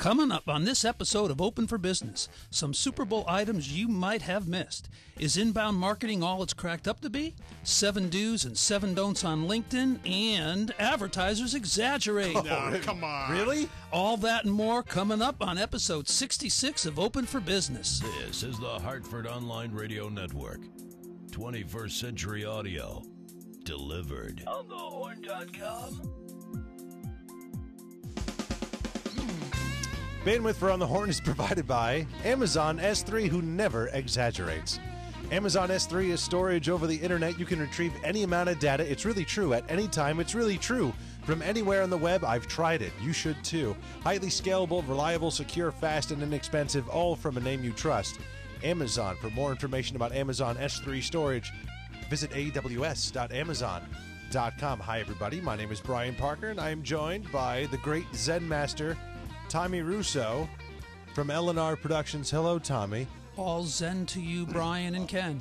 Coming up on this episode of Open for Business, some Super Bowl items you might have missed. Is inbound marketing all it's cracked up to be? 7 do's and 7 don'ts on LinkedIn, and advertisers exaggerate. No, come on. Really? All that and more coming up on episode 66 of Open for Business. This is the Hartford Online Radio Network. 21st Century Audio. Delivered. onthehorn.com. Bandwidth for On the Horn is provided by Amazon S3, who never exaggerates. Amazon S3 is storage over the internet. You can retrieve any amount of data. It's really true at any time. It's really true from anywhere on the web. I've tried it. You should too. Highly scalable, reliable, secure, fast, and inexpensive, all from a name you trust. Amazon. For more information about Amazon S3 storage, visit aws.amazon.com. Hi, everybody. My name is Brian Parker, and I am joined by the great Zen master, Tommy Russo from L&R Productions. Hello, Tommy. All zen to you, Brian and Ken.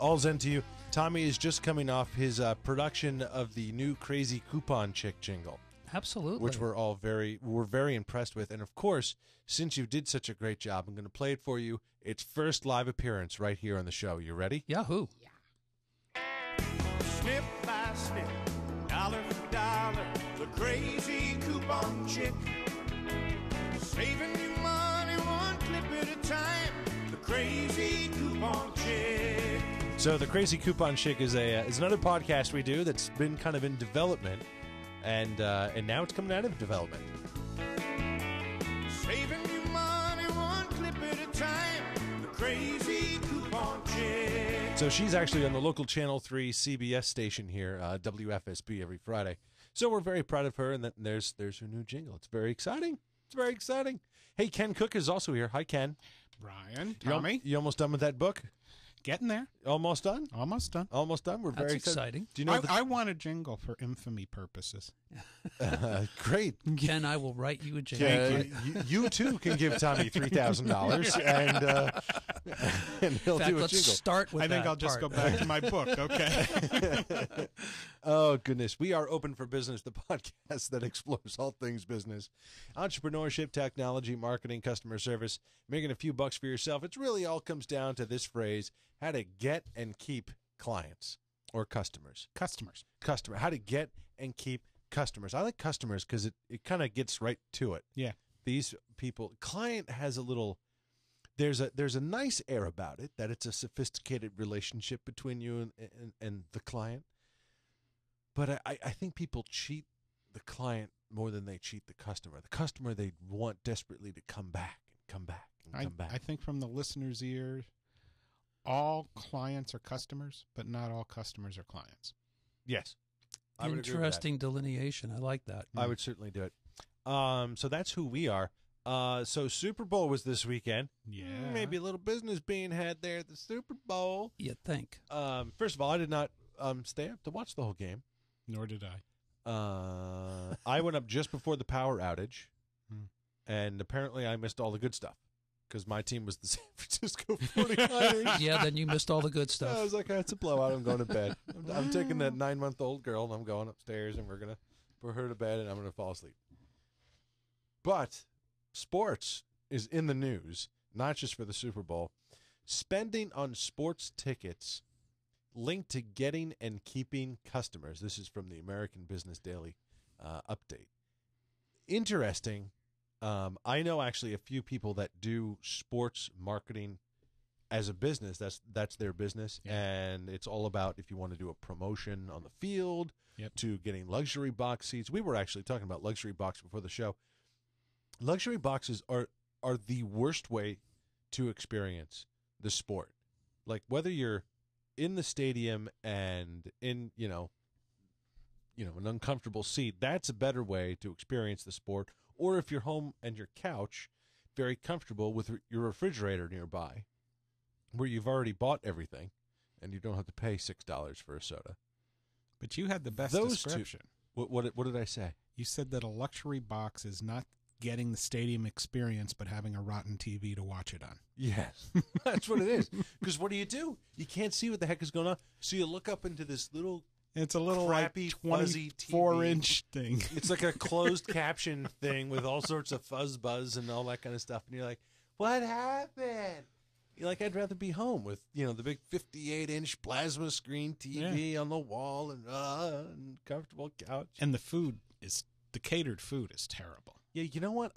All zen to you. Tommy is just coming off his production of the new Crazy Coupon Chick jingle. Absolutely. Which we're very impressed with. And of course, since you did such a great job, I'm going to play it for you. Its first live appearance right here on the show. You ready? Yahoo. Yeah. Snip by snip, dollar for dollar, the Crazy Coupon Chick. Saving you money one clip at a time. The Crazy Coupon Chick. So the Crazy Coupon Chick is another podcast we do that's been kind of in development, and now it's coming out of development. Saving you money one clip at a time. The Crazy Coupon Chick. So she's actually on the local Channel 3 CBS station here, WFSB, every Friday. So we're very proud of her, and there's her new jingle. It's very exciting. It's very exciting. Hey, Ken Cook is also here. Hi, Ken. Brian, Tommy. You almost done with that book? Getting there. Almost done? Almost done. Almost done. We're That's very exciting. Do you know I want a jingle for infamy purposes. Great. Ken, I will write you a jingle. You too can give Tommy $3,000 and he'll In fact, do a let's jingle. start with I think that I'll just part. go back to my book, okay? Oh, goodness. We are Open for Business, the podcast that explores all things business. Entrepreneurship, technology, marketing, customer service, making a few bucks for yourself. It really all comes down to this phrase: how to get and keep clients or customers. How to get and keep customers. I like customers because it kind of gets right to it. Yeah. These people, client has a little, there's a nice air about it, that it's a sophisticated relationship between you and the client. But I think people cheat the client more than they cheat the customer. The customer, they want desperately to come back and come back and come back. I think from the listener's ear, all clients are customers, but not all customers are clients. Yes. I would agree with that. Interesting delineation. I like that. I would certainly do it. So that's who we are. So Super Bowl was this weekend. Yeah. Maybe a little business being had there at the Super Bowl. You'd think. First of all, I did not stay up to watch the whole game. Nor did I. I went up just before the power outage, and apparently I missed all the good stuff because my team was the San Francisco 49ers. Yeah, then you missed all the good I stuff. was like, it's a blowout. I'm going to bed. I'm taking that 9-month-old girl, and I'm going upstairs, and we're going to put her to bed, and I'm going to fall asleep. But sports is in the news, not just for the Super Bowl. Spending on sports tickets linked to getting and keeping customers. This is from the American Business Daily update. Interesting. I know actually a few people that do sports marketing as a business. That's their business, and it's all about if you want to do a promotion on the field to getting luxury box seats. We were actually talking about luxury box before the show. Luxury boxes are the worst way to experience the sport. Like whether you're in the stadium and in an uncomfortable seat, that's a better way to experience the sport. Or if you're home and your couch, very comfortable with your refrigerator nearby, where you've already bought everything and you don't have to pay $6 for a soda. But you had the best Those description. What did I say? You said that a luxury box is not getting the stadium experience, but having a rotten TV to watch it on. Yes, that's what it is. Because what do? You can't see what the heck is going on. So you look up into this little It's a little crappy, like fuzzy TV. 24-inch thing. It's like a closed caption thing with all sorts of fuzz buzz and all that kind of stuff. And you're like, what happened? You're like, I'd rather be home with, the big 58-inch plasma screen TV on the wall and comfortable couch. And the catered food is terrible. Yeah, you know what?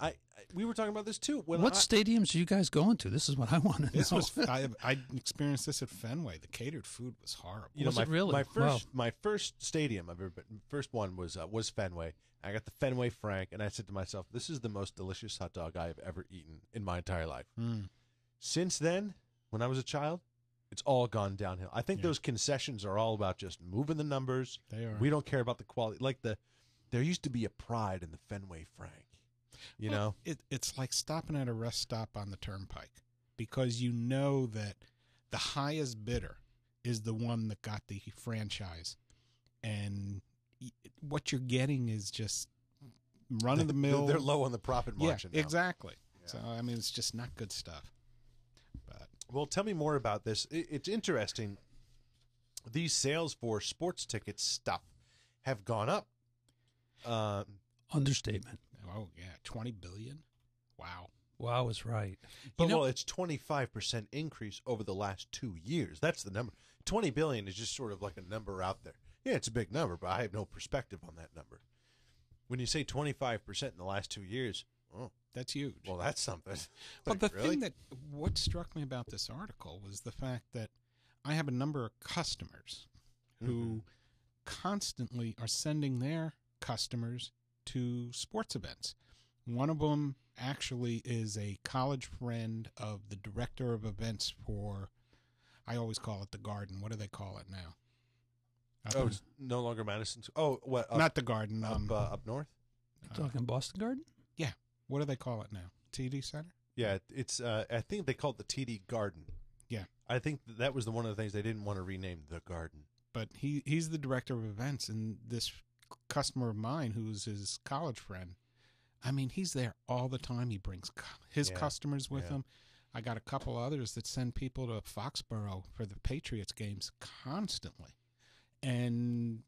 We were talking about this too. What stadiums are you guys going to? This is what I want to know. I experienced this at Fenway. The catered food was horrible. Was it really? My first stadium I've ever been. First one was Fenway. I got the Fenway Frank, and I said to myself, "This is the most delicious hot dog I have ever eaten in my entire life." Since then, when I was a child, it's all gone downhill. I think those concessions are all about just moving the numbers. They are. We don't care about the quality. There used to be a pride in the Fenway Frank. It's like stopping at a rest stop on the turnpike, because you know that the highest bidder is the one that got the franchise, and what you're getting is just run of the mill. They're low on the profit margin. Yeah, exactly. Yeah. So I mean, it's just not good stuff. But well, tell me more about this. It's interesting. These sales for sports ticket stuff have gone up. Understatement. Oh, yeah, 20 billion? Wow. Wow is right. Well, it's 25% increase over the last 2 years. That's the number. 20 billion is just sort of like a number out there. Yeah, it's a big number, but I have no perspective on that number. When you say 25% in the last 2 years, that's huge. Well, that's something. But what struck me about this article was the fact that I have a number of customers who constantly are sending their customers to sports events. One of them actually is a college friend of the director of events for, I always call it the Garden. What do they call it now? It's no longer Madison's. Oh, what? Not the Garden. Up north? Talking Boston Garden? Yeah. What do they call it now? TD Center? Yeah, it's. I think they call it the TD Garden. Yeah. I think that was one of the things they didn't want to rename the Garden. But he's the director of events, and this customer of mine who's his college friend, I mean, he's there all the time. He brings his customers with him. I got a couple others that send people to Foxborough for the Patriots games constantly. And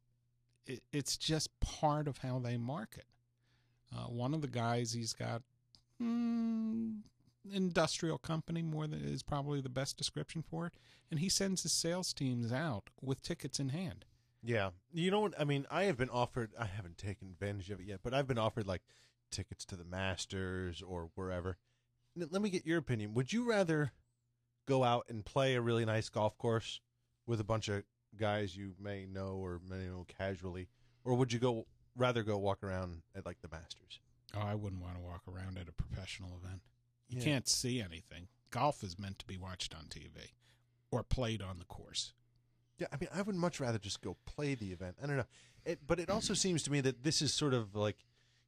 it's just part of how they market. One of the guys, he's got industrial company is probably the best description for it. And he sends his sales teams out with tickets in hand. Yeah. You know what? I mean, I haven't taken advantage of it yet, but I've been offered like tickets to the Masters or wherever. Let me get your opinion. Would you rather go out and play a really nice golf course with a bunch of guys you may know or may know casually, or would you rather go walk around at like the Masters? Oh, I wouldn't want to walk around at a professional event. You can't see anything. Golf is meant to be watched on TV or played on the course. Yeah, I mean, I would much rather just go play the event. I don't know. But it also seems to me that this is sort of like,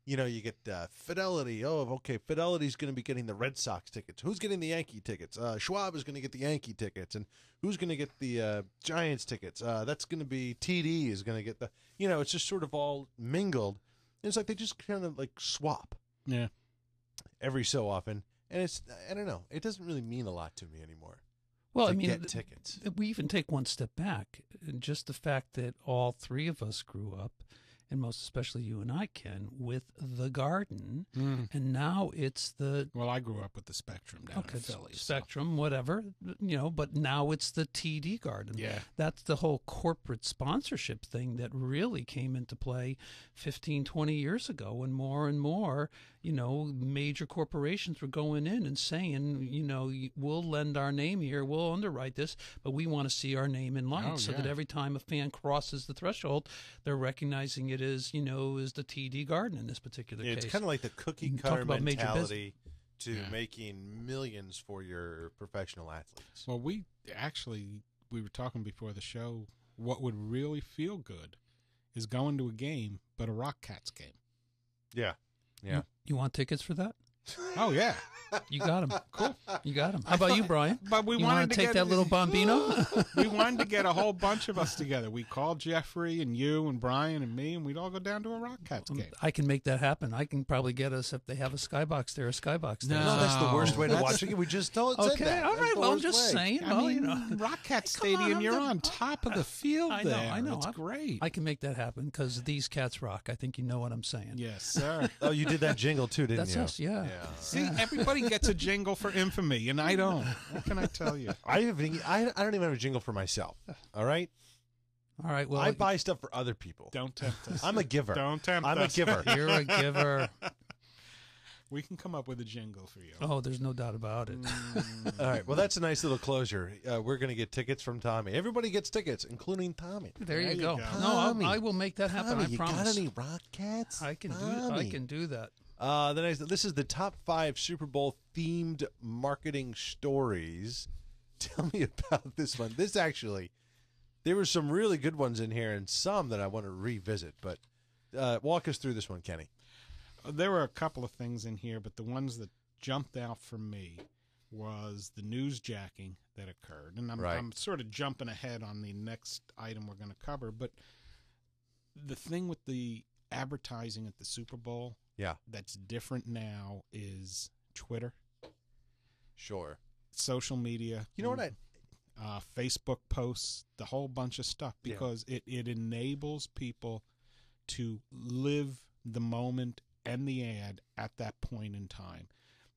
you get Fidelity. Oh, okay, Fidelity's going to be getting the Red Sox tickets. Who's getting the Yankee tickets? Schwab is going to get the Yankee tickets. And who's going to get the Giants tickets? That's going to be TD is going to get the, it's just sort of all mingled. And it's like they just kind of like swap. Yeah. Every so often. And I don't know. It doesn't really mean a lot to me anymore. Well, I mean, get tickets. We even take one step back. And just the fact that all three of us grew up, and most especially you and I, Ken, with the Garden, and now it's the... Well, I grew up with the Spectrum down in Philly. Spectrum, whatever, but now it's the TD Garden. Yeah. That's the whole corporate sponsorship thing that really came into play 15, 20 years ago, when more and more, major corporations were going in and saying, we'll lend our name here, we'll underwrite this, but we want to see our name in lights so that every time a fan crosses the threshold, they're recognizing it as, is the TD Garden in this particular case. It's kind of like the cookie cutter mentality to making millions for your professional athletes. Well, we were talking before the show, what would really feel good is going to a game, but a Rock Cats game. Yeah. Yeah. You want tickets for that? Oh, yeah. You got him. Cool. You got him. How about you, Brian? But we you wanted want to to take get that little bambino? We wanted to get a whole bunch of us together. We called Jeffrey and you and Brian and me, and we'd all go down to a Rock Cats game. I can make that happen. I can probably get us, if they have a skybox there, a skybox there. No, that's the worst way to watch it. We just said Okay, that. all right. Well, I'm just saying. I mean, Rock Cats Stadium, you're on top of the field I there. know. It's great. I can make that happen because these cats rock. I think you know what I'm saying. Yes, sir. Oh, you did that jingle too, didn't That's you? us, yeah. See, everybody gets a jingle for infamy, and I don't. What can I tell you? I don't even have a jingle for myself. All right? All right, well. I buy stuff for other people. Don't tempt us. I'm a giver. Don't tempt I'm us. a giver. You're a giver. We can come up with a jingle for you. Oh, there's no doubt about it. All right. Well, that's a nice little closure. We're going to get tickets from Tommy. Everybody gets tickets, including Tommy. There you you go. go. No, Tommy. I will make that happen. Tommy, I you promise. got any Rock Cats? I can Tommy. do that. This is the top 5 Super Bowl themed marketing stories. Tell me about this one. This actually, there were some really good ones in here and some that I want to revisit. But walk us through this one, Kenny. There were a couple of things in here, but the ones that jumped out for me was the newsjacking that occurred. And I'm sort of jumping ahead on the next item we're going to cover. But the thing with the advertising at the Super Bowl that's different now is Twitter. Sure. Social media. You know what Facebook posts, the whole bunch of stuff, because it enables people to live the moment and the ad at that point in time.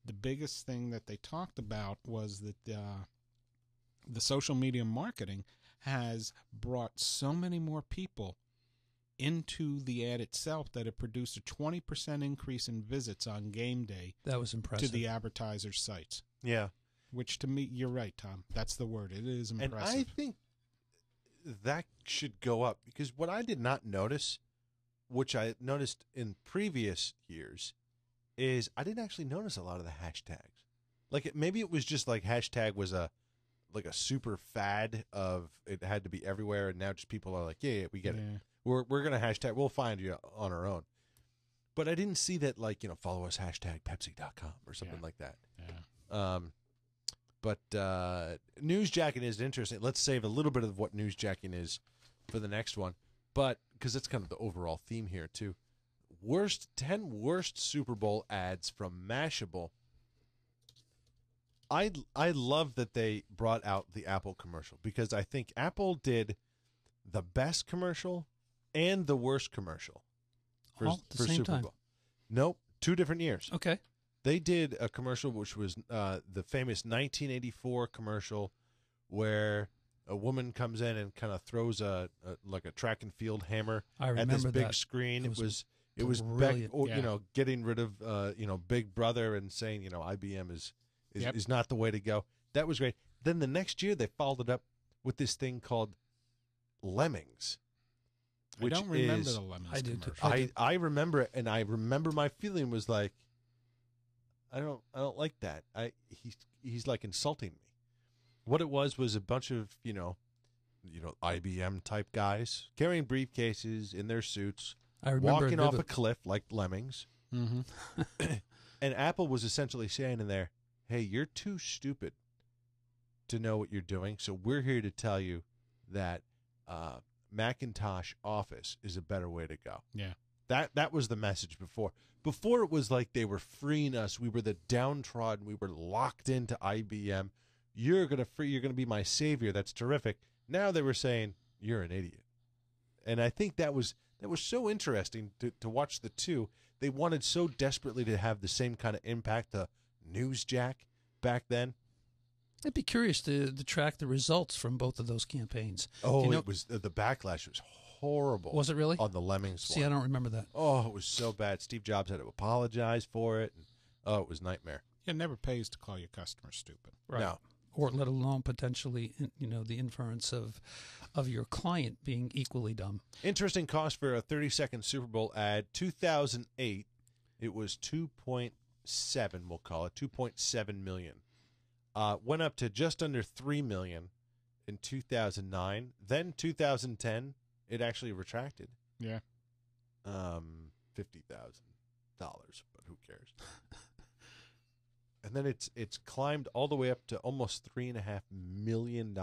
The biggest thing that they talked about was that the social media marketing has brought so many more people into the ad itself that it produced a 20% increase in visits on game day. That was impressive. To the advertisers' sites. Yeah. Which to me, you're right, Tom. That's the word. It is impressive. And I think that should go up because what I did not notice, which I noticed in previous years, is I didn't actually notice a lot of the hashtags. Like maybe it was just like hashtag was a super fad of it had to be everywhere, and now just people are like, yeah, we get it. We're gonna hashtag. We'll find you on our own. But I didn't see that follow us hashtag Pepsi.com or something like that. Yeah. But newsjacking is interesting. Let's save a little bit of what newsjacking is for the next one. But because it's kind of the overall theme here too. 10 worst Super Bowl ads from Mashable. I love that they brought out the Apple commercial because I think Apple did the best commercial and the worst commercial for same Super time. Bowl. Nope, 2 different years. Okay. They did a commercial which was the famous 1984 commercial where a woman comes in and kind of throws a track and field hammer at this big screen. It was brilliant. getting rid of Big Brother and saying IBM is not the way to go. That was great. Then the next year they followed it up with this thing called Lemmings. I don't remember the Lemmings I do commercial. too. I remember it, and I remember my feeling was like, I don't like that. He's like insulting me. What it was a bunch of IBM type guys carrying briefcases in their suits, walking off a cliff like lemmings. Mm-hmm. And Apple was essentially saying in there, "Hey, you're too stupid to know what you're doing, so we're here to tell you that Macintosh Office is a better way to go." Yeah. That was the message before. Before it was like they were freeing us. We were the downtrodden. We were locked into IBM. You're gonna be my savior. That's terrific. Now they were saying you're an idiot, and I think that was so interesting to watch the two. They wanted so desperately to have the same kind of impact the Newsjack back then. I'd be curious to track the results from both of those campaigns. Oh, it was the backlash was horrible. Was it really? On the Lemmings See, one. I don't remember that. Oh, it was so bad. Steve Jobs had to apologize for it. And, it was a nightmare. It never pays to call your customers stupid. Right. No. Or let alone potentially, the inference of your client being equally dumb. Interesting cost for a 30-second Super Bowl ad. 2008, it was 2.7, we'll call it, 2.7 million. Went up to just under 3 million in 2009. Then 2010, it actually retracted. Yeah. $50,000, but who cares? and then it's climbed all the way up to almost $3.5 million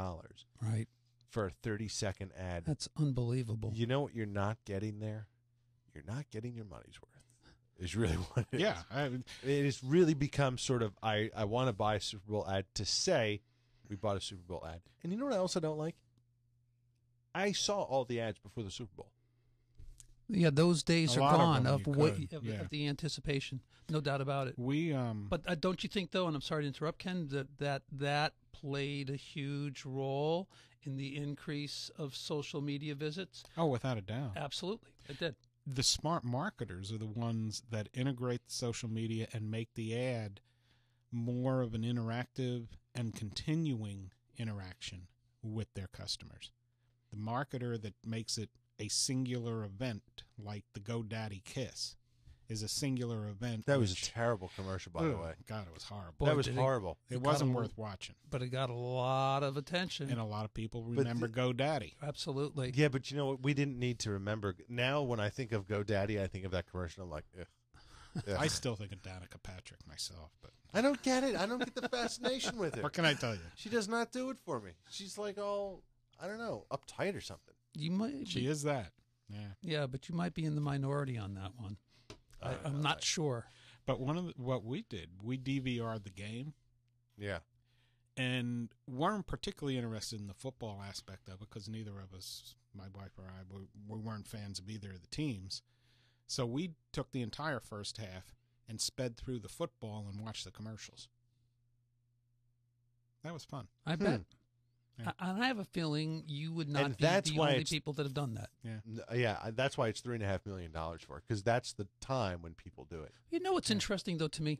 Right. for a 30-second ad. That's unbelievable. You know what you're not getting there? You're not getting your money's worth. Is really what it is. Yeah. It has really become sort of, I want to buy a Super Bowl ad to say we bought a Super Bowl ad. And you know what else I don't like? I saw all the ads before the Super Bowl. Yeah, those days A are lot of gone them of you what could, of the anticipation. No doubt about it. But Don't you think, though, and I'm sorry to interrupt, Ken, that played a huge role in the increase of social media visits? oh, without a doubt. Absolutely, it did. The smart marketers are the ones that integrate the social media and make the ad more of an interactive and continuing interaction with their customers. The marketer that makes it a singular event, like the GoDaddy Kiss, is a singular event. That was a terrible commercial, by the way. God, it was horrible. Boy, That was did horrible. It wasn't worth watching. But it got a lot of attention. And a lot of people remember GoDaddy. Absolutely. Yeah, but you know what? We didn't need to remember. Now, when I think of GoDaddy, I think of that commercial. I'm like, ugh. Ugh. I still think of Danica Patrick myself, but I don't get it. I don't get the fascination with it. what can I tell you? She does not do it for me. She's like all, I don't know, uptight or something. You might. She is that. Yeah. Yeah, but you might be in the minority on that one. I'm not sure. But what we did, we DVR'd the game Yeah. and weren't particularly interested in the football aspect of it because neither of us, my wife or I, we weren't fans of either of the teams. So we took the entire first half and sped through the football and watched the commercials. That was fun. I bet. Yeah. I have a feeling you would not And be that's the why only it's- people that have done that. Yeah, that's why it's $3.5 million for it, because that's the time when people do it. You know what's interesting, though, to me?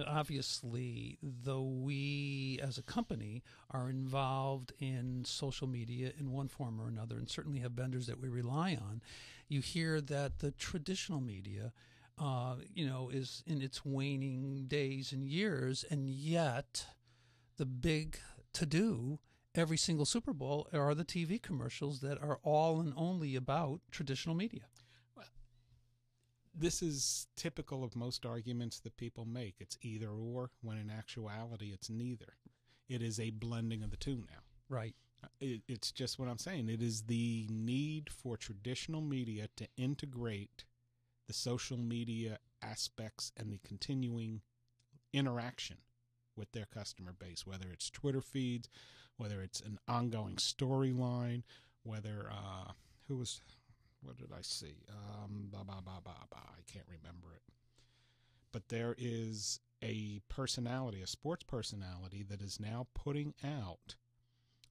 Obviously, though we as a company are involved in social media in one form or another and certainly have vendors that we rely on, you hear that the traditional media, is in its waning days and years, and yet the big to-do every single Super Bowl are the TV commercials that are all and only about traditional media. This is typical of most arguments that people make. It's either or, when in actuality it's neither. It is a blending of the two now. Right. It's just what I'm saying. It is the need for traditional media to integrate the social media aspects and the continuing interaction with their customer base, whether it's Twitter feeds, whether it's an ongoing storyline, whether what did I see? I can't remember it. But there is a personality, a sports personality, that is now putting out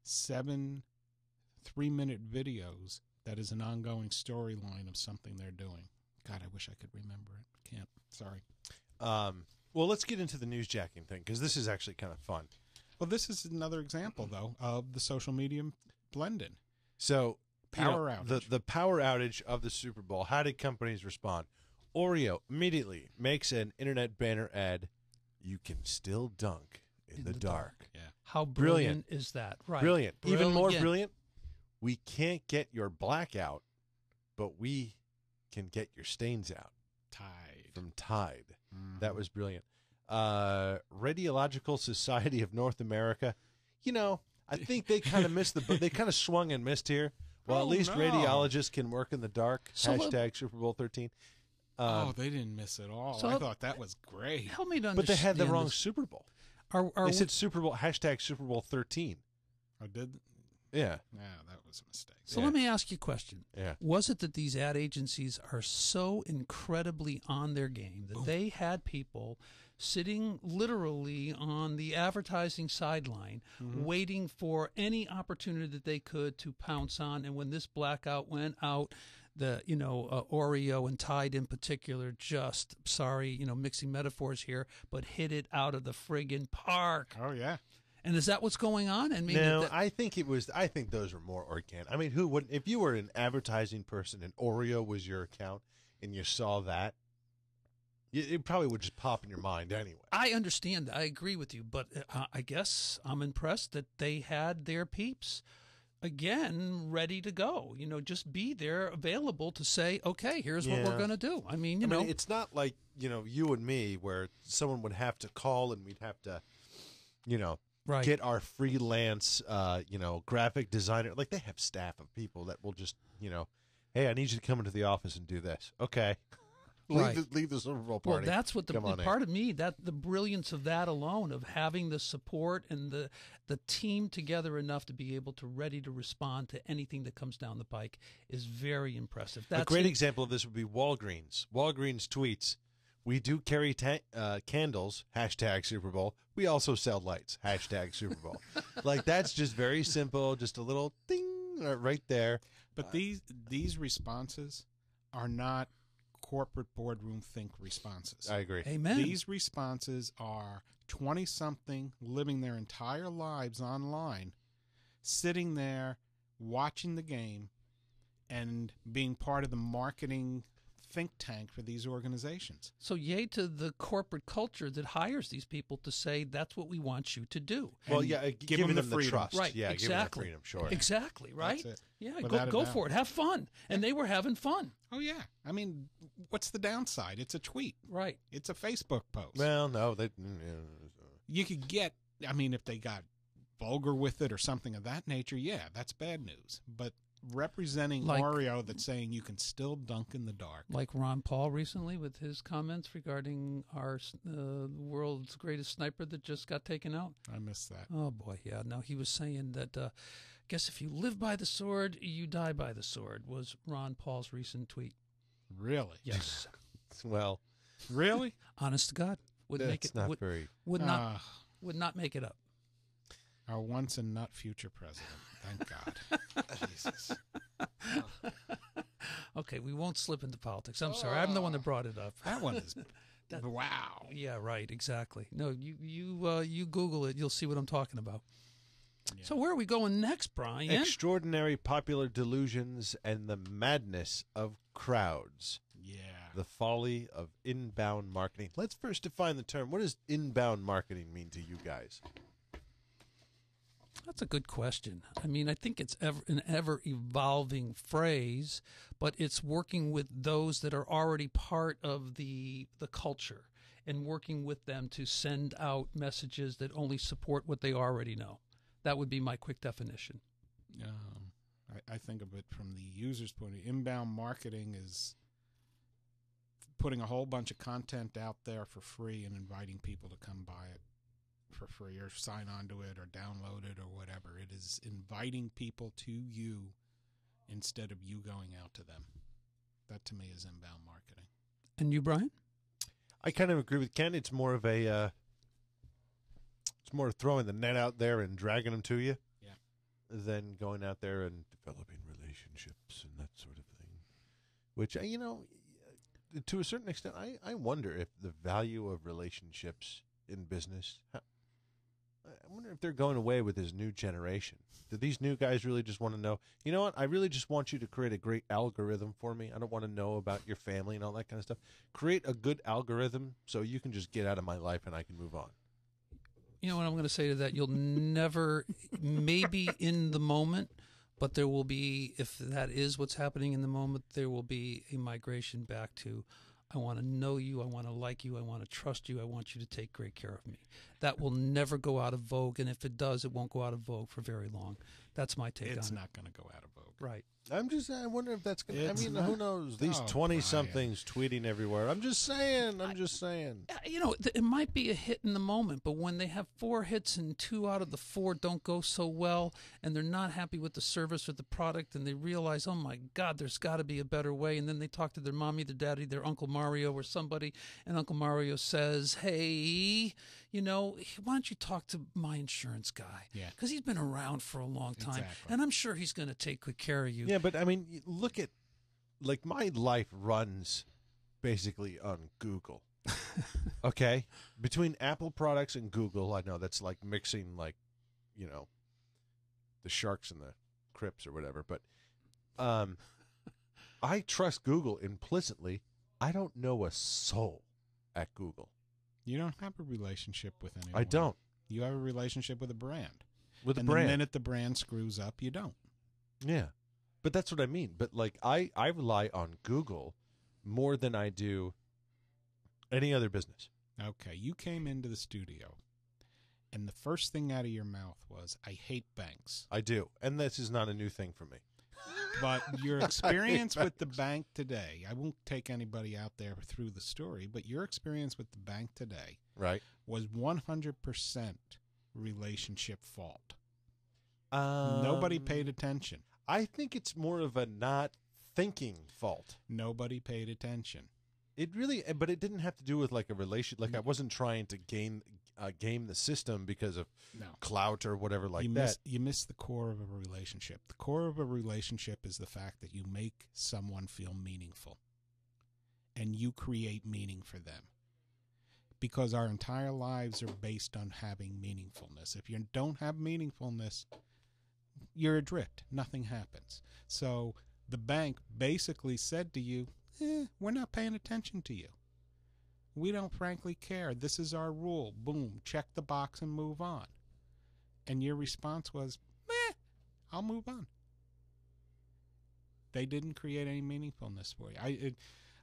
7 3-minute videos that is an ongoing storyline of something they're doing. God, I wish I could remember it. Can't. Sorry. Well, let's get into the newsjacking thing, because this is actually kind of fun. Well, this is another example, though, of the social media blending. So, Power outage. The power outage of the Super Bowl. How did companies respond? Oreo immediately makes an internet banner ad. You can still dunk in the dark. Yeah. How brilliant is that? Right. Brilliant. Even more Brilliant. brilliant, we can't get your blackout, but we can get your stains out. Tide. From Tide. Mhm. That was brilliant. Radiological Society of North America. I think they kind of missed they kind of swung and missed here. Well, at least no. radiologists can work in the dark. So Hashtag Super Bowl 13. They didn't miss it all. so I thought that was great. Help me to understand. But they had the wrong this. Super Bowl. Are They we- said Super Bowl, hashtag Super Bowl 13. I did. Yeah. Yeah, that was a mistake. So Yeah. let me ask you a question. Yeah. Was it that these ad agencies are so incredibly on their game that they had people sitting literally on the advertising sideline waiting for any opportunity that they could to pounce on? And when this blackout went out, Oreo and Tide in particular, just, mixing metaphors here, but hit it out of the friggin' park. Oh yeah. And is that what's going on? And maybe No, I think those were more organic. I mean, who wouldn't? If you were an advertising person and Oreo was your account and you saw that, it probably would just pop in your mind anyway. I understand. I agree with you, but I guess I'm impressed that they had their peeps again, ready to go. Just be there, available to say, okay, here's what we're going to do. I mean, it's not like, you and me where someone would have to call and we'd have to, right. get our freelance, graphic designer. Like, they have staff of people that will just, hey, I need you to come into the office and do this. Okay. Right. Leave the Super Bowl party. Well, that's what the part of me, that the brilliance of that alone, of having the support and the team together enough to be able to ready to respond to anything that comes down the pike is very impressive. That's a great example of this would be Walgreens. Walgreens tweets, "We do carry candles, #Super Bowl. We also sell lights, #Super Bowl." Like, that's just very simple, just a little ding right there. But these responses are not corporate boardroom think responses. I agree. Amen. These responses are 20-something living their entire lives online, sitting there watching the game and being part of the marketing think tank for these organizations. So yay to the corporate culture that hires these people to say, that's what we want you to do. Well, And yeah, give giving them the freedom. trust. Right, Yeah, exactly. giving them the freedom, sure. Exactly, right? That's it. Yeah, Without a go doubt. for it. Have fun. And they were having fun. Oh, yeah. I mean, what's the downside? It's a tweet. Right. It's a Facebook post. Well, no, they. You could get, I mean, if they got vulgar with it or something of that nature, yeah, that's bad news. But representing Like- Oreo that's saying you can still dunk in the dark. Like Ron Paul recently with his comments regarding our world's greatest sniper that just got taken out. I missed that. Oh, boy, yeah. No, he was saying that, guess if you live by the sword, you die by the sword, was Ron Paul's recent tweet. Really? Yes. Well, Really? Honest to God. Would that's make it, not would, very. would not make it up. Our once and not future president. Thank God. Jesus. Okay, we won't slip into politics. I'm sorry. I'm the one that brought it up. That one is That- wow. Yeah, right. Exactly. No, you Google it. You'll see what I'm talking about. Yeah. So where are we going next, Brian? Extraordinary popular delusions and the madness of crowds. Yeah. The folly of inbound marketing. Let's first define the term. What does inbound marketing mean to you guys? That's a good question. I mean, I think it's an ever-evolving phrase, but it's working with those that are already part of the culture and working with them to send out messages that only support what they already know. That would be my quick definition. I think of it from the user's point of view. Inbound marketing is putting a whole bunch of content out there for free and inviting people to come buy it for free or sign on to it or download it or whatever. It is inviting people to you instead of you going out to them. That to me is inbound marketing. And you, Brian? I kind of agree with Ken. It's more of a, it's more of throwing the net out there and dragging them to you, than going out there and developing relationships and that sort of thing. Which, to a certain extent, I wonder if the value of relationships in business, I wonder if they're going away with this new generation. Do these new guys really just want to know, you know what, I really just want you to create a great algorithm for me. I don't want to know about your family and all that kind of stuff. Create a good algorithm so you can just get out of my life and I can move on. You know what I'm going to say to that? You'll never, maybe in the moment, but there will be, if that is what's happening in the moment, there will be a migration back to, I want to know you, I want to like you, I want to trust you, I want you to take great care of me. That will never go out of vogue, and if it does, it won't go out of vogue for very long. That's my take on it. It's not going to go out of vogue. Right. I wonder if that's going to, It's who not. knows? These Oh, 20-somethings tweeting everywhere. I'm just saying. It might be a hit in the moment, but when they have 4 hits and 2 out of the 4 don't go so well, and they're not happy with the service or the product, and they realize, oh my God, there's got to be a better way, and then they talk to their mommy, their daddy, their Uncle Mario or somebody, and Uncle Mario says, hey, why don't you talk to my insurance guy? Yeah. Because he's been around for a long time, Exactly. and I'm sure he's going to take good care of you. Yeah, but I mean, look at, like, my life runs basically on Google. Okay? Between Apple products and Google, I know that's like mixing, like, the sharks and the crips or whatever, but I trust Google implicitly. I don't know a soul at Google. You don't have a relationship with anyone. I don't. You have a relationship with a brand. With a And brand. the minute the brand screws up, you don't. Yeah. But that's what I mean. But like I rely on Google more than I do any other business. Okay, you came into the studio, and the first thing out of your mouth was, I hate banks. I do. And this is not a new thing for me. But your experience with the bank today, I won't take anybody out there through the story, but your experience with the bank today Right. was 100% relationship fault. Nobody paid attention. I think it's more of a not thinking fault. Nobody paid attention. It really, but it didn't have to do with like a relation. Like I wasn't trying to game the system because of clout or whatever like that. You miss the core of a relationship. The core of a relationship is the fact that you make someone feel meaningful, and you create meaning for them. Because our entire lives are based on having meaningfulness. If you don't have meaningfulness, you're adrift. Nothing happens. So the bank basically said to you, we're not paying attention to you. We don't frankly care. This is our rule. Boom, check the box and move on. And your response was, I'll move on. They didn't create any meaningfulness for you.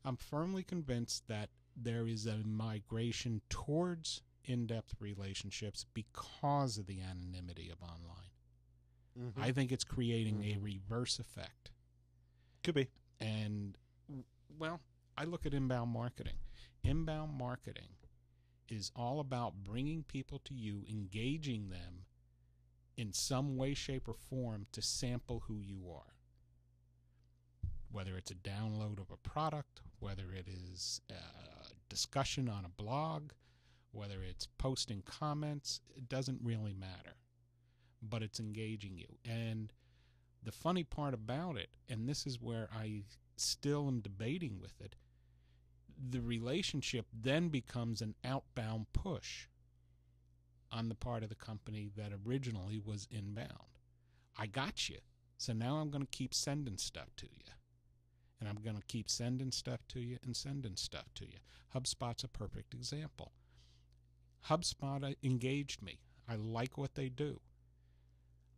I'm firmly convinced that there is a migration towards in-depth relationships because of the anonymity of online. Mm-hmm. I think it's creating a reverse effect. Could be. And, well, I look at inbound marketing. Inbound marketing is all about bringing people to you, engaging them in some way, shape, or form to sample who you are. Whether it's a download of a product, whether it is a discussion on a blog, whether it's posting comments, it doesn't really matter. But it's engaging you. And the funny part about it, and this is where I still am debating with it, the relationship then becomes an outbound push on the part of the company that originally was inbound. I got you, so now I'm going to keep sending stuff to you. And I'm going to keep sending stuff to you and sending stuff to you. HubSpot's a perfect example. HubSpot engaged me. I like what they do.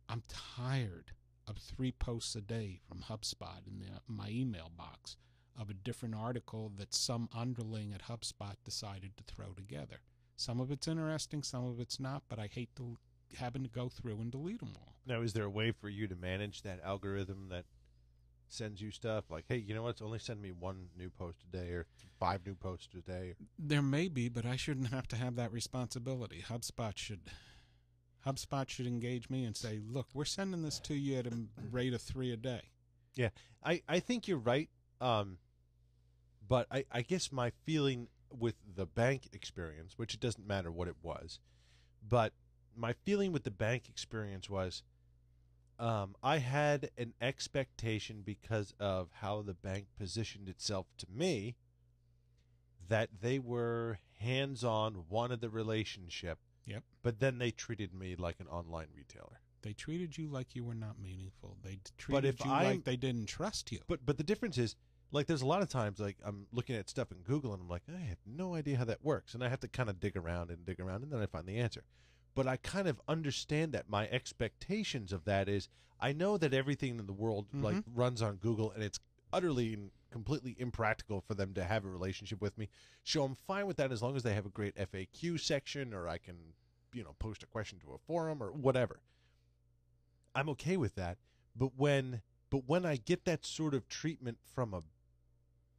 I'm tired of 3 posts a day from HubSpot in my email box of a different article that some underling at HubSpot decided to throw together. Some of it's interesting, some of it's not, but I hate having to go through and delete them all. Now, is there a way for you to manage that algorithm that sends you stuff like, hey, you know what, only send me 1 new post a day or 5 new posts a day? There may be, but I shouldn't have to have that responsibility. HubSpot should engage me and say, look, we're sending this to you at a rate of 3 a day. Yeah, I think you're right. But I guess my feeling with the bank experience, which it doesn't matter what it was, but my feeling with the bank experience was I had an expectation because of how the bank positioned itself to me that they were hands-on, wanted the relationship. Yep. But then they treated me like an online retailer. They treated you like you were not meaningful. They treated you like they didn't trust you. But the difference is, like, there's a lot of times, like, I'm looking at stuff in Google and I'm like, I have no idea how that works. And I have to kind of dig around, and then I find the answer. But I kind of understand that my expectations of that is I know that everything in the world like runs on Google, and it's utterly and completely impractical for them to have a relationship with me. So I'm fine with that as long as they have a great FAQ section, or I can, post a question to a forum or whatever. I'm okay with that. But when I get that sort of treatment from a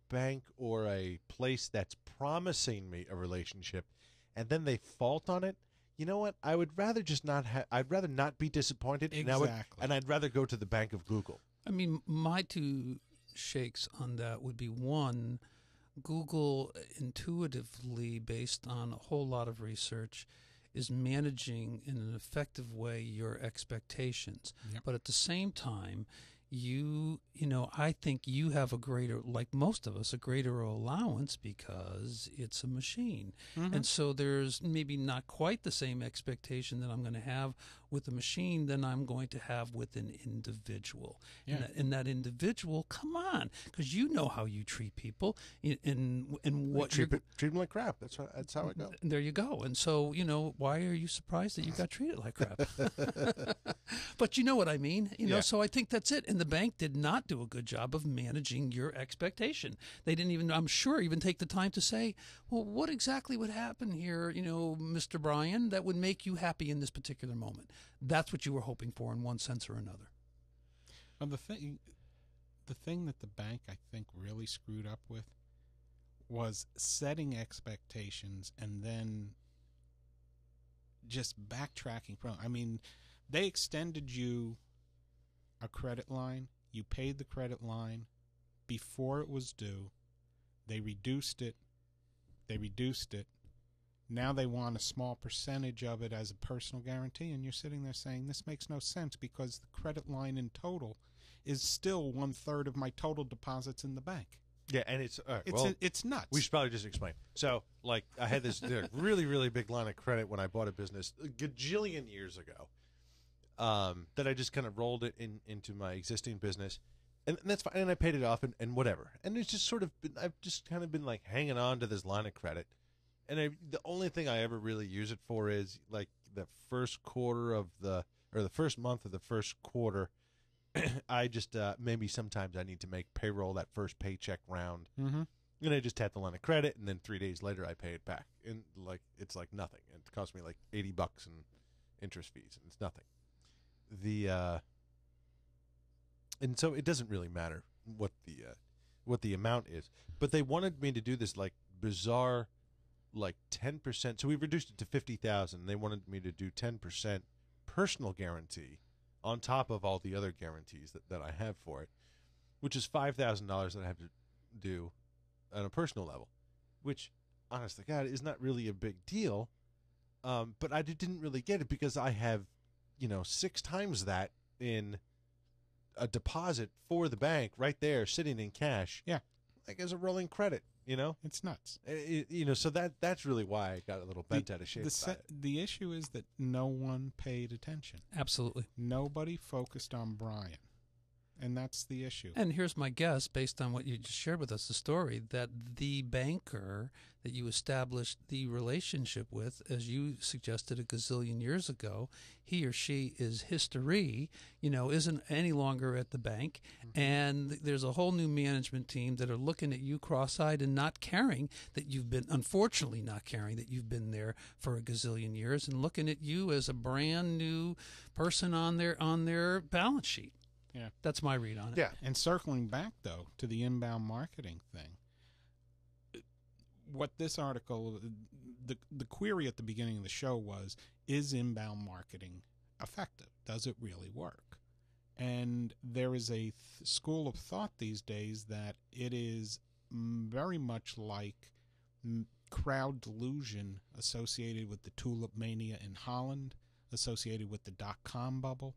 bank or a place that's promising me a relationship, and then they fault on it, you know what? I would rather just not I'd rather not be disappointed. Exactly. And I'd rather go to the bank of Google. I mean, my 2 shakes on that would be, 1, Google intuitively, based on a whole lot of research, is managing in an effective way your expectations. Yep. But at the same time, I think you have a greater, like most of us, a greater allowance because it's a machine. And so there's maybe not quite the same expectation that I'm going to have with a machine than I'm going to have with an individual. Yeah. And that individual, come on, because you know how you treat people and what treat them like crap. That's how it goes. There you go. And so, why are you surprised that you got treated like crap? But you know what I mean? So I think that's it. And the bank did not do a good job of managing your expectation. They didn't even, I'm sure, even take the time to say, well, what exactly would happen here, Mr. Bryan, that would make you happy in this particular moment? That's what you were hoping for in one sense or another. Well, the thing that the bank, I think, really screwed up with was setting expectations and then just backtracking from. I mean, they extended you a credit line. You paid the credit line before it was due. They reduced it. Now they want a small percentage of it as a personal guarantee, and you're sitting there saying, this makes no sense because the credit line in total is still 1/3 of my total deposits in the bank. Yeah, and it's it's nuts. We should probably just explain. So, like, I had this really, really big line of credit when I bought a business a gajillion years ago. That I just kind of rolled it into my existing business, and that's fine. And I paid it off and whatever. And it's just sort of been, I've just kind of been like hanging on to this line of credit. And the only thing I ever really use it for is like the first month of the first quarter. I just maybe sometimes I need to make payroll that first paycheck round, and I just tap the line of credit, and then 3 days later I pay it back, and like it's like nothing. It cost me like $80 in interest fees, and it's nothing. And so it doesn't really matter what the amount is, but they wanted me to do this like bizarre, like 10%. So we reduced it to 50,000. They wanted me to do 10% personal guarantee on top of all the other guarantees that I have for it, which is $5,000 that I have to do on a personal level, which, honest to God, is not really a big deal. But I didn't really get it because I have, 6 times that in a deposit for the bank right there, sitting in cash. Yeah, like as a rolling credit. It's nuts. So that's really why I got a little bent out of shape about it. The issue is that no one paid attention. Absolutely. Nobody focused on Bryan. And that's the issue. And here's my guess, based on what you just shared with us, the story, that the banker that you established the relationship with, as you suggested a gazillion years ago, he or she is history, isn't any longer at the bank. Mm-hmm. And there's a whole new management team that are looking at you cross-eyed and not caring that you've been, unfortunately not caring that you've been there for a gazillion years, and looking at you as a brand new person on their balance sheet. Yeah, that's my read on it. Yeah, and circling back though to the inbound marketing thing, what this article, the query at the beginning of the show was: is inbound marketing effective? Does it really work? And there is a school of thought these days that it is very much like crowd delusion associated with the tulip mania in Holland, associated with the .com bubble.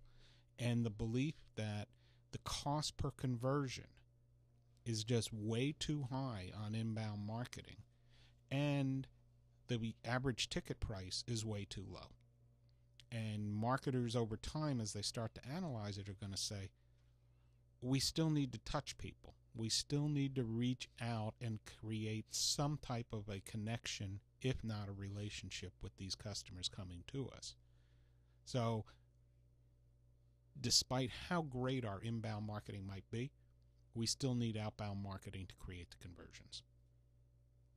And the belief that the cost per conversion is just way too high on inbound marketing, and the average ticket price is way too low. And marketers over time, as they start to analyze it, are going to say, we still need to touch people. We still need to reach out and create some type of a connection, if not a relationship, with these customers coming to us. So despite how great our inbound marketing might be, we still need outbound marketing to create the conversions.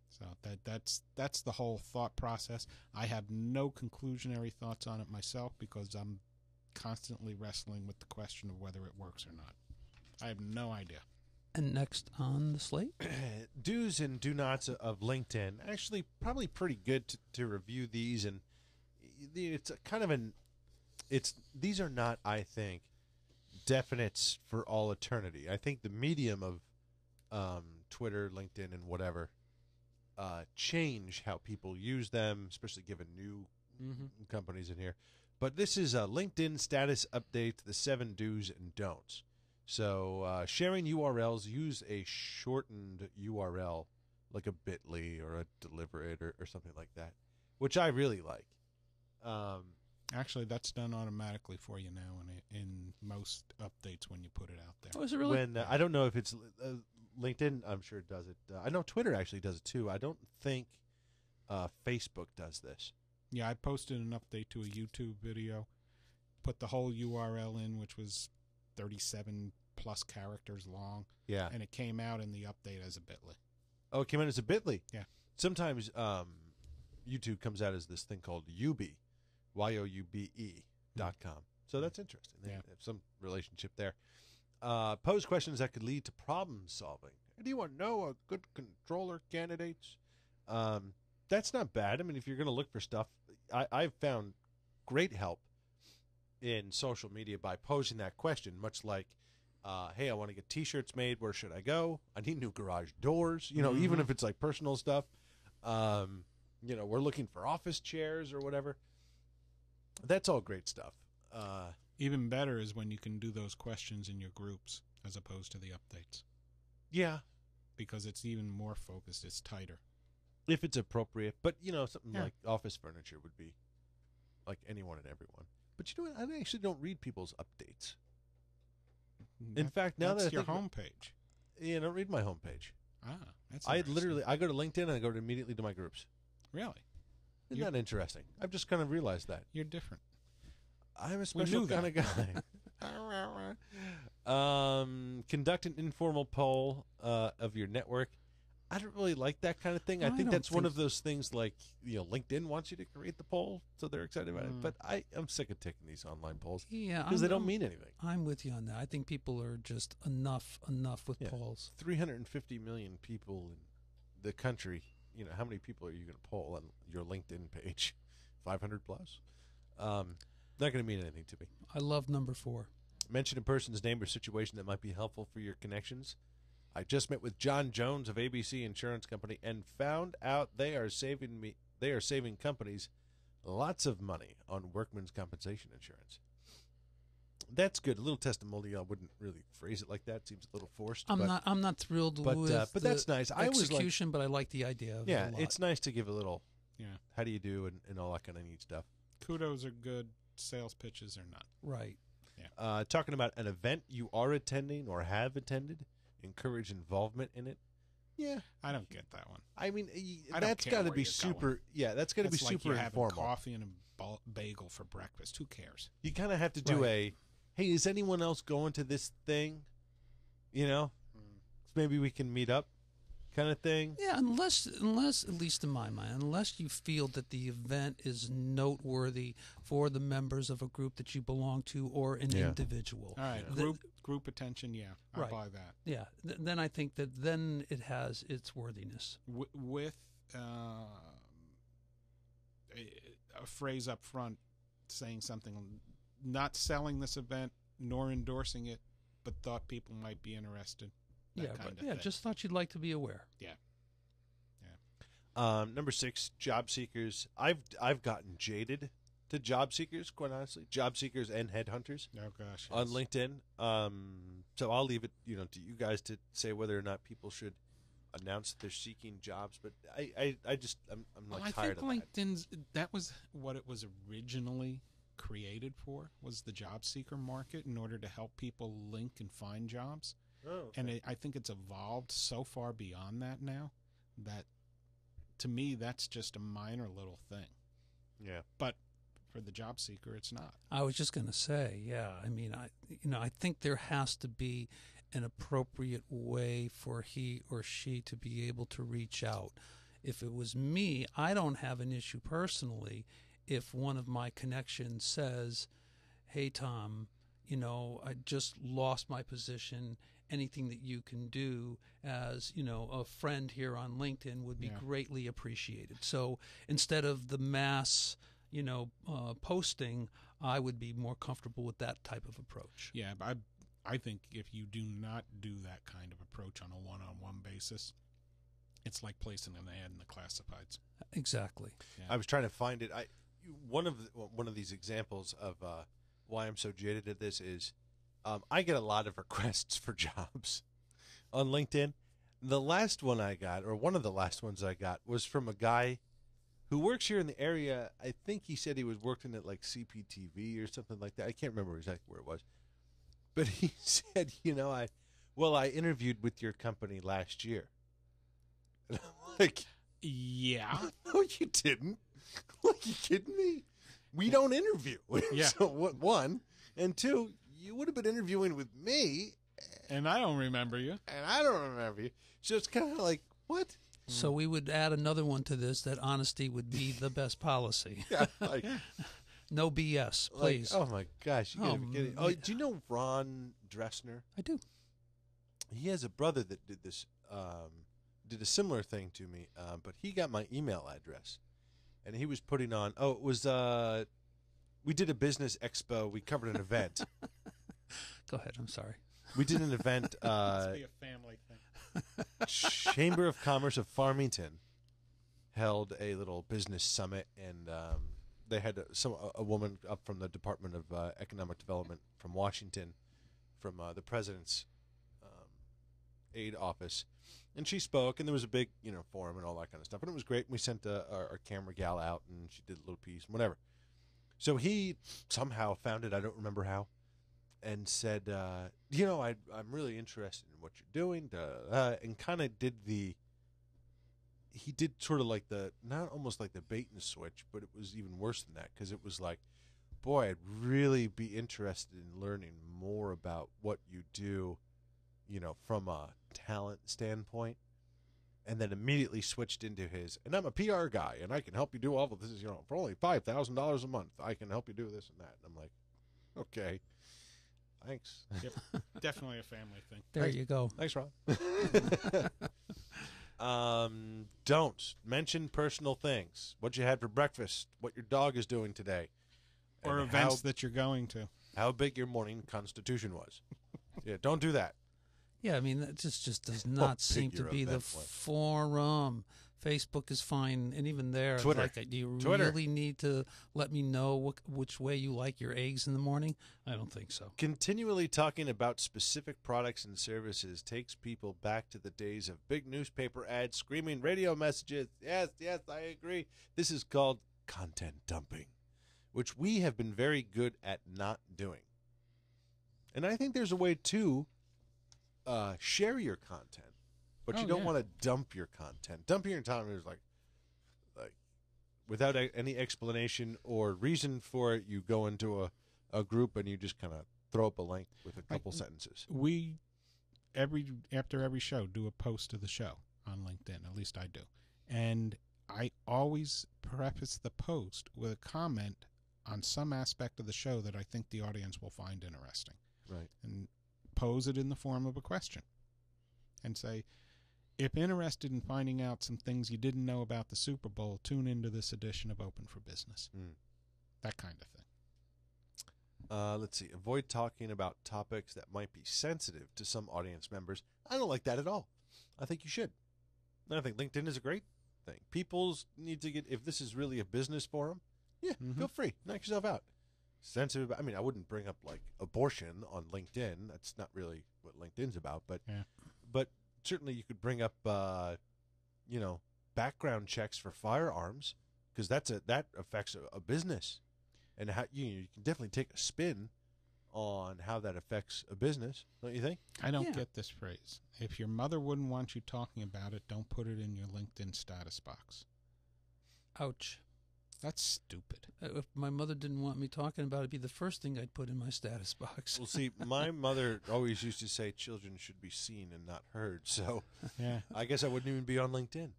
So that's the whole thought process. I have no conclusionary thoughts on it myself because I'm constantly wrestling with the question of whether it works or not. I have no idea. And next on the slate? Do's and do nots of LinkedIn. Actually, probably pretty good to review these. And it's kind of these are not, I think, definites for all eternity. I think the medium of Twitter, LinkedIn, and whatever change how people use them, especially given new companies in here. But this is a LinkedIn status update, the 7 do's and don'ts. So sharing URLs, use a shortened URL like a bit.ly or a Deliverate or something like that, which I really like. Actually, that's done automatically for you now in most updates when you put it out there. Oh, is it really? When I don't know if it's LinkedIn, I'm sure it does it. I know Twitter actually does it too. I don't think Facebook does this. Yeah, I posted an update to a YouTube video, put the whole URL in, which was 37 plus characters long. Yeah. And it came out in the update as a bit.ly. Oh, it came out as a bit.ly. Yeah. Sometimes YouTube comes out as this thing called Yoube, YOUBE.com. So that's interesting. They have some relationship there. Pose questions that could lead to problem solving. Anyone know a good controller candidates? That's not bad. I mean, if you're going to look for stuff, I've found great help in social media by posing that question, much like, hey, I want to get T-shirts made. Where should I go? I need new garage doors. Even if it's like personal stuff. We're looking for office chairs or whatever. That's all great stuff. Even better is when you can do those questions in your groups as opposed to the updates. Yeah. Because it's even more focused. It's tighter. If it's appropriate. But, something like office furniture would be like anyone and everyone. But you know what? I actually don't read people's updates. In fact, now that's that I your think homepage. Yeah, I don't read my homepage. That's I interesting. go to LinkedIn and I go immediately to my groups. Really? Isn't that interesting? I've just kind of realized that. You're different. I'm a special kind of guy. Conduct an informal poll of your network. I don't really like that kind of thing. I think that's one of those things like, LinkedIn wants you to create the poll, so they're excited about it. But I'm sick of taking these online polls. Yeah. Because they don't mean anything. I'm with you on that. I think people are just enough with polls. 350 million people in the country. How many people are you going to poll on your LinkedIn page? 500 plus? Not going to mean anything to me. I love number 4. Mention a person's name or situation that might be helpful for your connections. I just met with John Jones of ABC Insurance Company and found out they are saving companies lots of money on workman's compensation insurance. That's good. A little testimonial. I wouldn't really phrase it like that. It seems a little forced. I'm not thrilled with but that's nice. I execution, but I like the idea of it a lot. It's nice to give a little how do you do and all that kind of neat stuff. Kudos are good. Sales pitches are not. Right. Yeah. Talking about an event you are attending or have attended, encourage involvement in it. Yeah. I don't get that one. I mean, that's got to be super. Yeah, that's got to be like super you're informal. Having coffee and a bagel for breakfast. Who cares? You kind of have to do hey, is anyone else going to this thing? Maybe we can meet up, kind of thing. Yeah, unless, at least in my mind, unless you feel that the event is noteworthy for the members of a group that you belong to or an individual. All right, group attention, I buy that. Yeah, then I think that then it has its worthiness. With a phrase up front saying something, not selling this event nor endorsing it, but thought people might be interested. Just thought you'd like to be aware. Yeah. Number 6, job seekers. I've gotten jaded to job seekers, quite honestly. Job seekers and headhunters. Oh gosh. On LinkedIn. So I'll leave it, to you guys to say whether or not people should announce that they're seeking jobs. But I'm tired of that. I think that was what it was originally created for, was the job seeker market in order to help people link and find jobs. Oh, okay. And I think it's evolved so far beyond that now that, to me, that's just a minor little thing. Yeah. But for the job seeker, it's not. I was just going to say, I mean, I think there has to be an appropriate way for he or she to be able to reach out. If it was me, I don't have an issue personally if one of my connections says, hey, Tom, I just lost my position. Anything that you can do as, a friend here on LinkedIn would be greatly appreciated. So instead of the mass, posting, I would be more comfortable with that type of approach. Yeah, but I think if you do not do that kind of approach on a one-on-one basis, it's like placing an ad in the classifieds. Exactly. Yeah. I was trying to find it. One of these examples of why I'm so jaded at this is I get a lot of requests for jobs on LinkedIn. The last one I got, or one of the last ones I got, was from a guy who works here in the area. I think he said he was working at like CPTV or something like that. I can't remember exactly where it was. But he said, I interviewed with your company last year. And I'm like, Yeah. no, you didn't. Like, you kidding me? We don't interview. Yeah. So what? One, and two, you would have been interviewing with me, And I don't remember you. and I don't remember you. So it's kind of like, what? So we would add another one to this, that honesty would be the best policy. Yeah, like, No BS, please. oh my gosh, you gotta be kidding. Oh, yeah. do you know Ron Dressner? I do. He has a brother that did this, did a similar thing to me, but he got my email address, and he was putting on. Oh, it was. We did a business expo. We covered an event. Go ahead. I'm sorry. We did an event. Must be a family thing. Chamber of Commerce of Farmington held a little business summit, and they had a woman up from the Department of Economic Development from Washington, from the president's aid office, and she spoke, and there was a big forum and all that kind of stuff, and it was great. We sent our camera gal out, and she did a little piece, whatever. So he somehow found it, I don't remember how, and said, I'm really interested in what you're doing, and kind of he did sort of like not almost like the bait and switch, but it was even worse than that, because it was like, boy, I'd really be interested in learning more about what you do, from a talent standpoint, and then immediately switched into and I'm a PR guy, and I can help you do all of this, for only $5,000 a month, I can help you do this and that. And I'm like, okay, thanks. Yep. Definitely a family thing. There you go. Thanks, Ron. Don't mention personal things. What you had for breakfast, what your dog is doing today, Or and events that you're going to. how big your morning constitution was. Yeah, don't do that. Yeah, I mean, that just does not seem big to your be the event was. forum. Facebook is fine, and even there, Twitter. like, do you Twitter. really need to let me know which way you like your eggs in the morning? I don't think so. Continually talking about specific products and services takes people back to the days of big newspaper ads, screaming radio messages. Yes, I agree. This is called content dumping, which we have been very good at not doing. And I think there's a way to share your content, but you don't want to dump your content. Dumping your content is like without any explanation or reason for it. You go into a group and you just kind of throw up a link with a couple sentences. We, after every show, do a post of the show on LinkedIn. At least I do. And I always preface the post with a comment on some aspect of the show that I think the audience will find interesting. Right. And pose it in the form of a question. And say, if interested in finding out some things you didn't know about the Super Bowl, tune into this edition of Open for Business. That kind of thing. Let's see. Avoid talking about topics that might be sensitive to some audience members. I don't like that at all. I think you should. I think LinkedIn is a great thing. People need to get, if this is really a business forum, feel free. Knock yourself out. Sensitive. I mean, I wouldn't bring up like abortion on LinkedIn. That's not really what LinkedIn's about. But certainly you could bring up, background checks for firearms, because that affects a business, and how you can definitely take a spin on how that affects a business. Don't you think? I don't get this phrase. If your mother wouldn't want you talking about it, don't put it in your LinkedIn status box. Ouch. That's stupid. If my mother didn't want me talking about it, it'd be the first thing I'd put in my status box. Well, see, my mother always used to say children should be seen and not heard. So I guess I wouldn't even be on LinkedIn.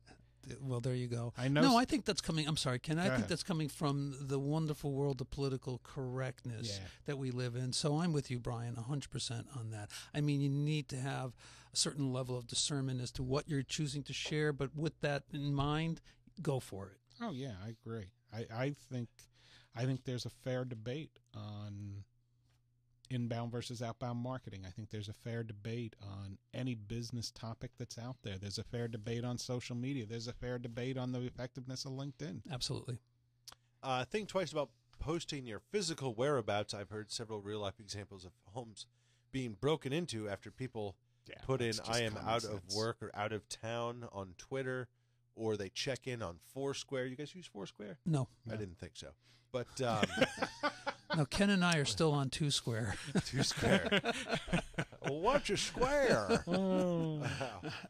Well, there you go. I know. No, I think that's coming. I'm sorry, Ken. I think ahead. that's coming from the wonderful world of political correctness that we live in. So I'm with you, Brian, 100% on that. I mean, you need to have a certain level of discernment as to what you're choosing to share, but with that in mind, go for it. Oh yeah, I agree. I think there's a fair debate on inbound versus outbound marketing. I think there's a fair debate on any business topic that's out there. There's a fair debate on social media. There's a fair debate on the effectiveness of LinkedIn. Absolutely. Think twice about posting your physical whereabouts. I've heard several real-life examples of homes being broken into after people put in, I am out of work or out of town on Twitter or they check in on Foursquare. You guys use Foursquare? No. I didn't think so. But No, Ken and I are still on Two Square. Two Square. What's a square?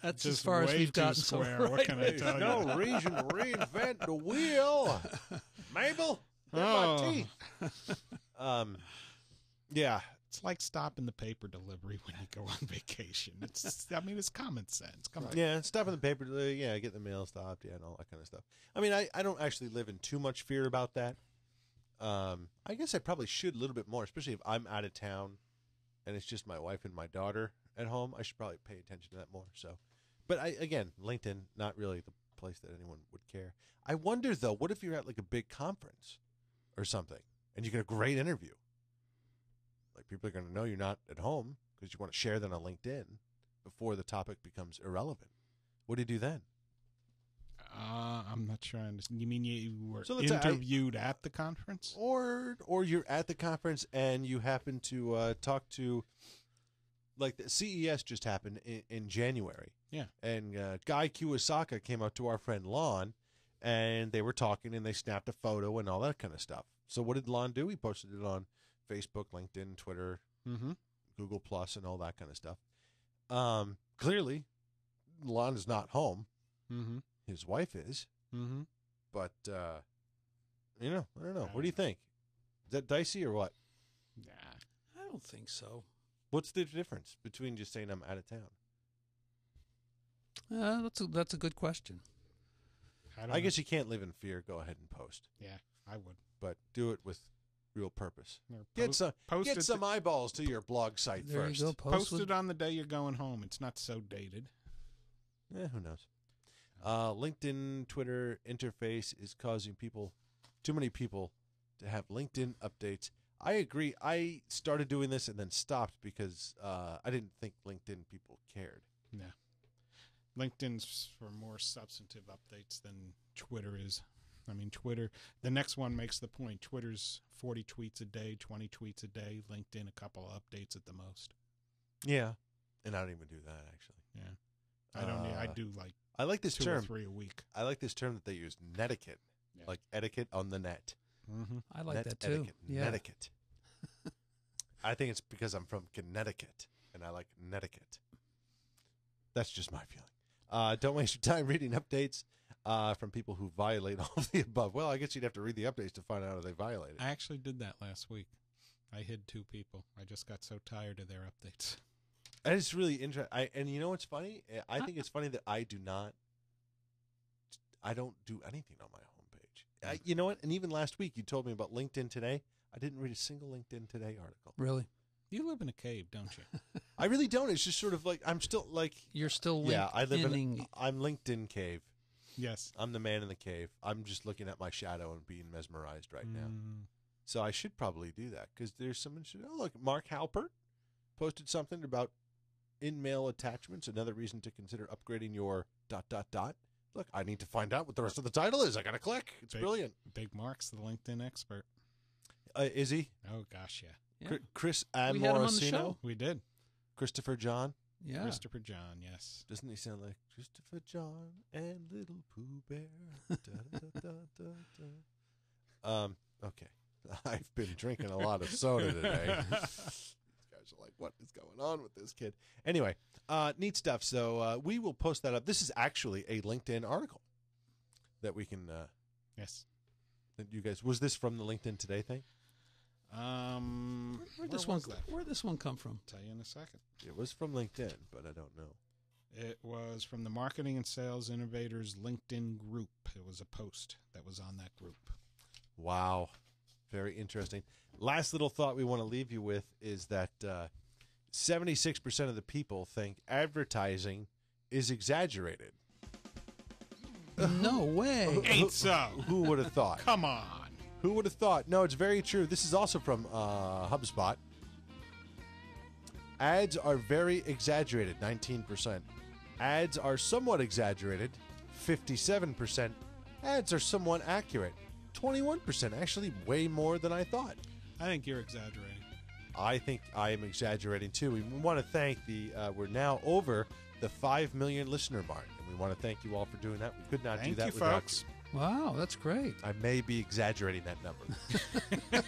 That's Just as far as way we've too gotten square. so What can I tell you? No reason to reinvent the wheel. Mabel, they're my teeth. Yeah. It's like stopping the paper delivery when you go on vacation. It's common sense. Come on. Yeah, stuff in the paper. Yeah, get the mail stopped. Yeah, and all that kind of stuff. I mean, I don't actually live in too much fear about that. I guess I probably should a little bit more, especially if I'm out of town and it's just my wife and my daughter at home. I should probably pay attention to that more. So, but again, LinkedIn, not really the place that anyone would care. I wonder though, what if you're at like a big conference or something and you get a great interview? Like people are going to know you're not at home because you want to share that on LinkedIn before the topic becomes irrelevant. What do you do then? I'm not sure I understand. You mean you were So let's say interviewed at the conference? Or you're at the conference and you happen to talk to, like the CES just happened in January. Yeah. And Guy Kiyosaki came up to our friend Lon, and they were talking and they snapped a photo and all that kind of stuff. So what did Lon do? He posted it on Facebook, LinkedIn, Twitter, Google Plus, and all that kind of stuff. Clearly, Lon is not home. His wife is. But, I don't know. What do you think? Is that dicey or what? Nah. I don't think so. What's the difference between just saying I'm out of town? That's a good question. I guess you can't live in fear. Go ahead and post. Yeah, I would. But do it with real purpose. Or Get some eyeballs to your blog site There first. you go. Post it on the day you're going home. It's not so dated. Yeah, who knows? LinkedIn, Twitter interface is causing too many people to have LinkedIn updates. I agree. I started doing this and then stopped because I didn't think LinkedIn people cared. Yeah. LinkedIn's for more substantive updates than Twitter is. I mean, Twitter, the next one makes the point. Twitter's 40 tweets a day, 20 tweets a day. LinkedIn, a couple of updates at the most. Yeah. And I don't even do that, actually. Yeah. I don't. I do like I like this 2 term. or 3 a week. I like this term that they use, netiquette. Yeah. Like etiquette on the net. I like Net that too. etiquette. Yeah. Netiquette. I think it's because I'm from Connecticut, and I like netiquette. That's just my feeling. Don't waste your time reading updates from people who violate all of the above. Well, I guess you'd have to read the updates to find out if they violated. I actually did that last week. I hid 2 people. I just got so tired of their updates. And it's really interesting. And you know what's funny? I think it's funny that I don't do anything on my homepage. You know what? And even last week, you told me about LinkedIn Today. I didn't read a single LinkedIn Today article. Really? You live in a cave, don't you? I really don't. It's just sort of like I'm still like You're still yeah. I live in. LinkedIning. I'm LinkedIn cave. Yes. I'm the man in the cave. I'm just looking at my shadow and being mesmerized right now. So I should probably do that because there's some. Oh, look, Mark Halpert posted something about in-mail attachments. Another reason to consider upgrading your ... Look, I need to find out what the rest of the title is. I got to click. It's brilliant. Big Mark's the LinkedIn expert. Is he? Oh, gosh, yeah. Yeah. Chris We had him on the Amorosino? show. We did. Christopher John? Yeah. Christopher John, yes. Doesn't he sound like Christopher John and Little Pooh Bear? Da, da, da, da, da. Okay. I've been drinking a lot of soda today. These guys are like, what is going on with this kid? Anyway, neat stuff. So we will post that up. This is actually a LinkedIn article that we can. Yes. That you guys, was this from the LinkedIn Today thing? Where'd this one come from? I'll tell you in a second. It was from LinkedIn, but I don't know. It was from the Marketing and Sales Innovators LinkedIn group. It was a post that was on that group. Wow. Very interesting. Last little thought we want to leave you with is that 76% of the people think advertising is exaggerated. No way. Ain't so. Who would have thought? Come on. Who would have thought? No, it's very true. This is also from HubSpot. Ads are very exaggerated, 19%. Ads are somewhat exaggerated, 57%. Ads are somewhat accurate, 21%. Actually, way more than I thought. I think you're exaggerating. I think I am exaggerating, too. We want to thank we're now over the 5 million listener mark, and We want to thank you all for doing that. We could not do Thank that you, without folks. Wow, that's great. I may be exaggerating that number.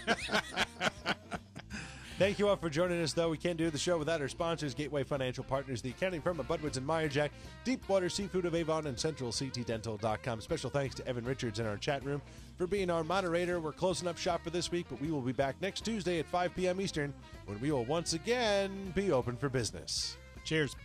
Thank you all for joining us, though. We can't do the show without our sponsors, Gateway Financial Partners, the accounting firm of Budwitz and Meyerjack, Deepwater Seafood of Avon, and CentralCTDental.com. Special thanks to Evan Richards in our chat room for being our moderator. We're closing up shop for this week, but we will be back next Tuesday at 5 p.m. Eastern when we will once again be open for business. Cheers.